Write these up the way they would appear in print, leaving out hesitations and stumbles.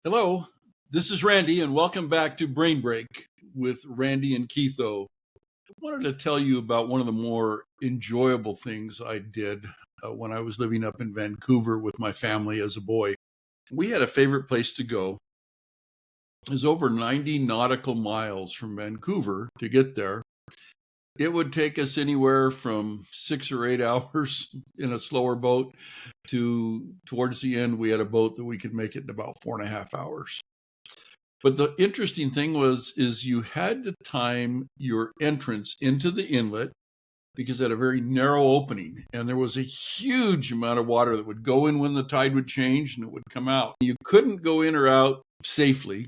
Hello, this is Randy, and welcome back to Brain Break with Randy and Keitho. I wanted to tell you about one of the more enjoyable things I did when I was living up in Vancouver with my family as a boy. We had a favorite place to go. It was over 90 nautical miles from Vancouver to get there. It would take us anywhere from 6 or 8 hours in a slower boat to towards the end, we had a boat that we could make it in about 4.5 hours. But the interesting thing is you had to time your entrance into the inlet because it had a very narrow opening, and there was a huge amount of water that would go in when the tide would change and it would come out. You couldn't go in or out safely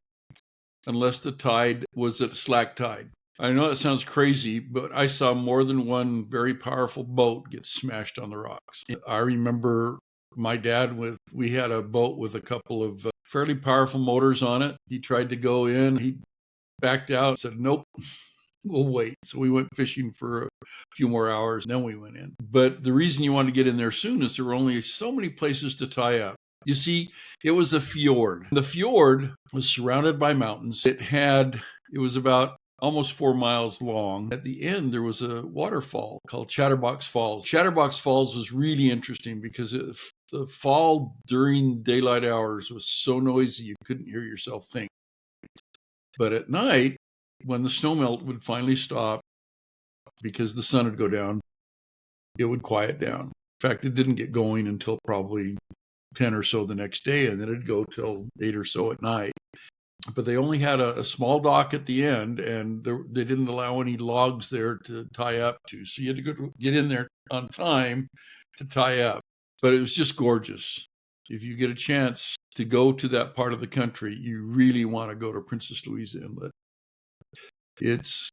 unless the tide was at slack tide. I know that sounds crazy, but I saw more than one very powerful boat get smashed on the rocks. I remember my dad we had a boat with a couple of fairly powerful motors on it. He tried to go in, he backed out and said, nope, we'll wait. So we went fishing for a few more hours and then we went in. But the reason you want to get in there soon is there were only so many places to tie up. You see, it was a fjord. The fjord was surrounded by mountains. It was about almost 4 miles long. At the end, there was a waterfall called Chatterbox Falls. Chatterbox Falls was really interesting because the fall during daylight hours was so noisy you couldn't hear yourself think. But at night, when the snowmelt would finally stop because the sun would go down, it would quiet down. In fact, it didn't get going until probably 10 or so the next day, and then it'd go till 8 or so at night. But they only had a small dock at the end, and they didn't allow any logs there to tie up to. So you had to get in there on time to tie up. But it was just gorgeous. If you get a chance to go to that part of the country, you really want to go to Princess Louisa Inlet. It's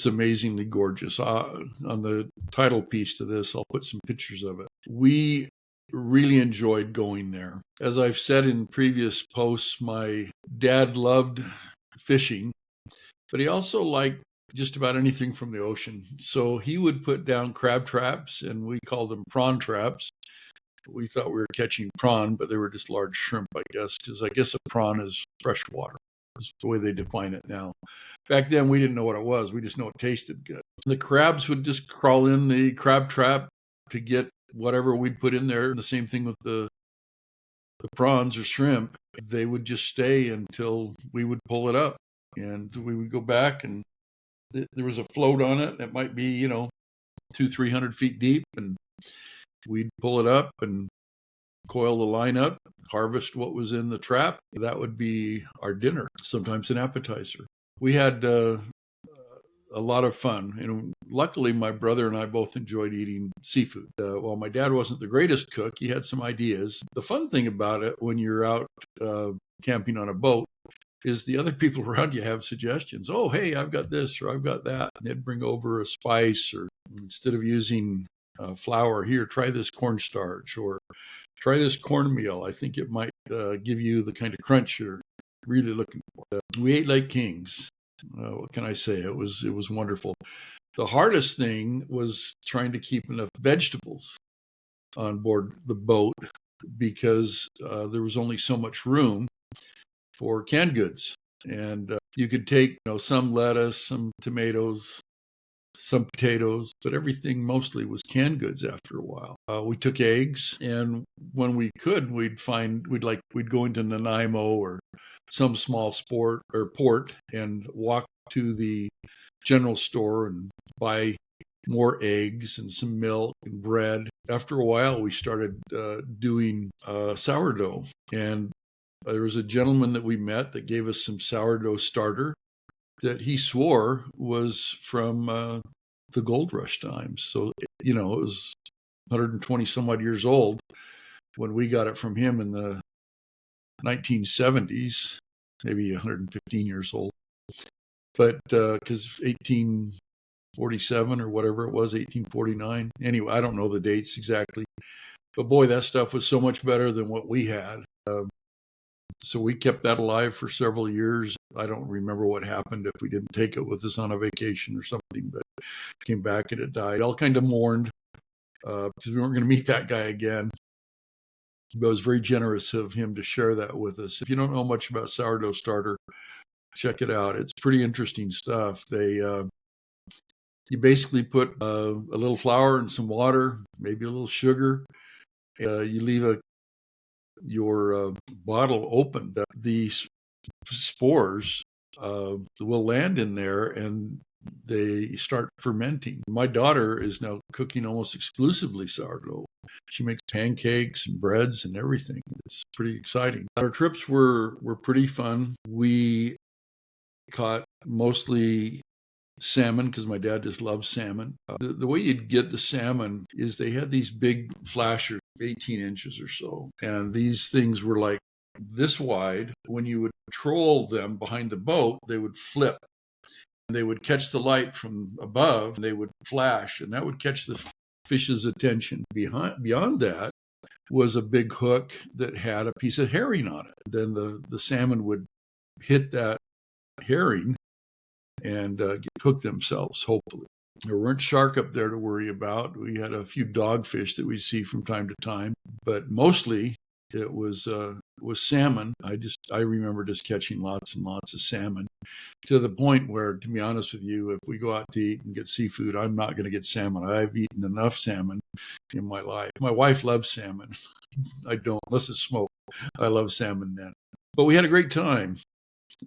amazingly gorgeous. On the title piece to this, I'll put some pictures of it. We really enjoyed going there. As I've said in previous posts, my dad loved fishing, but he also liked just about anything from the ocean. So he would put down crab traps, and we called them prawn traps. We thought we were catching prawn, but they were just large shrimp, I guess, because I guess a prawn is freshwater. That's the way they define it now. Back then, we didn't know what it was. We just know it tasted good. The crabs would just crawl in the crab trap to get whatever we'd put in there. The same thing with the prawns or shrimp. They would just stay until we would pull it up, and we would go back, and there was a float on it. It might be 200-300 feet deep, and we'd pull it up and coil the line up, harvest what was in the trap. That would be our dinner, sometimes an appetizer. We had a lot of fun. And luckily, my brother and I both enjoyed eating seafood. While my dad wasn't the greatest cook, he had some ideas. The fun thing about it when you're out camping on a boat is the other people around you have suggestions. Oh, hey, I've got this or I've got that. And they'd bring over a spice, or instead of using flour, here, try this cornstarch, or try this cornmeal. I think it might give you the kind of crunch you're really looking for. We ate like kings. What can I say? It was wonderful. The hardest thing was trying to keep enough vegetables on board the boat because there was only so much room for canned goods. And you could take some lettuce, some tomatoes, some potatoes, but everything mostly was canned goods after a while. We took eggs, and when we could, we'd go into Nanaimo or some small port and walk to the general store and buy more eggs and some milk and bread. After a while, we started doing sourdough, and there was a gentleman that we met that gave us some sourdough starter that he swore was from the gold rush times. So, it was 120 some odd years old when we got it from him in the 1970s, maybe 115 years old. But because 1847 or whatever it was, 1849. Anyway, I don't know the dates exactly. But boy, that stuff was so much better than what we had. So we kept that alive for several years. I don't remember what happened if we didn't take it with us on a vacation or something, but came back and it died. All kind of mourned because we weren't going to meet that guy again. But it was very generous of him to share that with us. If you don't know much about sourdough starter, check it out. It's pretty interesting stuff. You basically put a little flour and some water, maybe a little sugar. You leave your bottle open. The spores will land in there and they start fermenting. My daughter is now cooking almost exclusively sourdough. She makes pancakes and breads and everything. It's pretty exciting. Our trips were pretty fun. We caught mostly salmon because my dad just loves salmon. The way you'd get the salmon is they had these big flashers, 18 inches or so, and these things were like this wide. When you would troll them behind the boat, they would flip. They would catch the light from above, and they would flash, and that would catch the fish's attention. Beyond that was a big hook that had a piece of herring on it. Then the salmon would hit that herring and cook themselves, hopefully. There weren't shark up there to worry about. We had a few dogfish that we see from time to time, but mostly it was salmon. I remember just catching lots and lots of salmon, to the point where, to be honest with you, if we go out to eat and get seafood, I'm not going to get salmon. I've eaten enough salmon in my life. My wife loves salmon. I don't, unless it's smoked. I love salmon then. But we had a great time,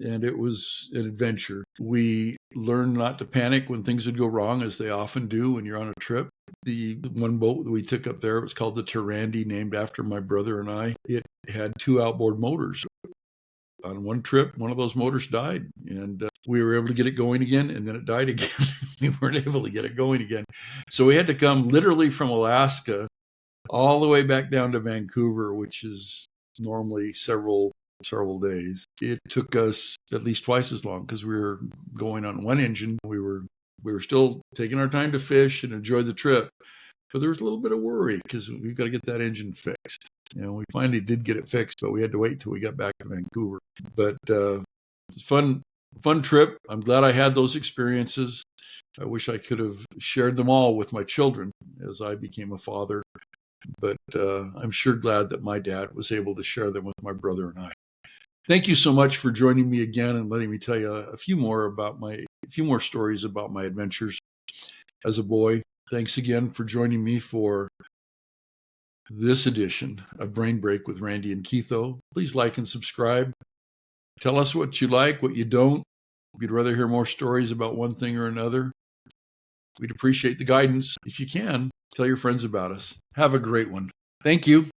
and it was an adventure. We learned not to panic when things would go wrong, as they often do when you're on a trip. The one boat that we took up there, it was called the Tarandi, named after my brother and I. It had 2 outboard motors. On one trip, one of those motors died, and we were able to get it going again, and then it died again. We weren't able to get it going again. So we had to come literally from Alaska all the way back down to Vancouver, which is normally several days. It took us at least twice as long because we were going on one engine. We were still taking our time to fish and enjoy the trip, but there was a little bit of worry because we've got to get that engine fixed. We finally did get it fixed, but we had to wait till we got back to Vancouver. But it's fun trip. I'm glad I had those experiences. I wish I could have shared them all with my children as I became a father, but I'm sure glad that my dad was able to share them with my brother and I. Thank you so much for joining me again and letting me tell you a few more stories about my adventures as a boy. Thanks again for joining me for this edition of Brain Break with Randy and Keitho. Please like and subscribe. Tell us what you like, what you don't. If you'd rather hear more stories about one thing or another, we'd appreciate the guidance. If you can, tell your friends about us. Have a great one. Thank you.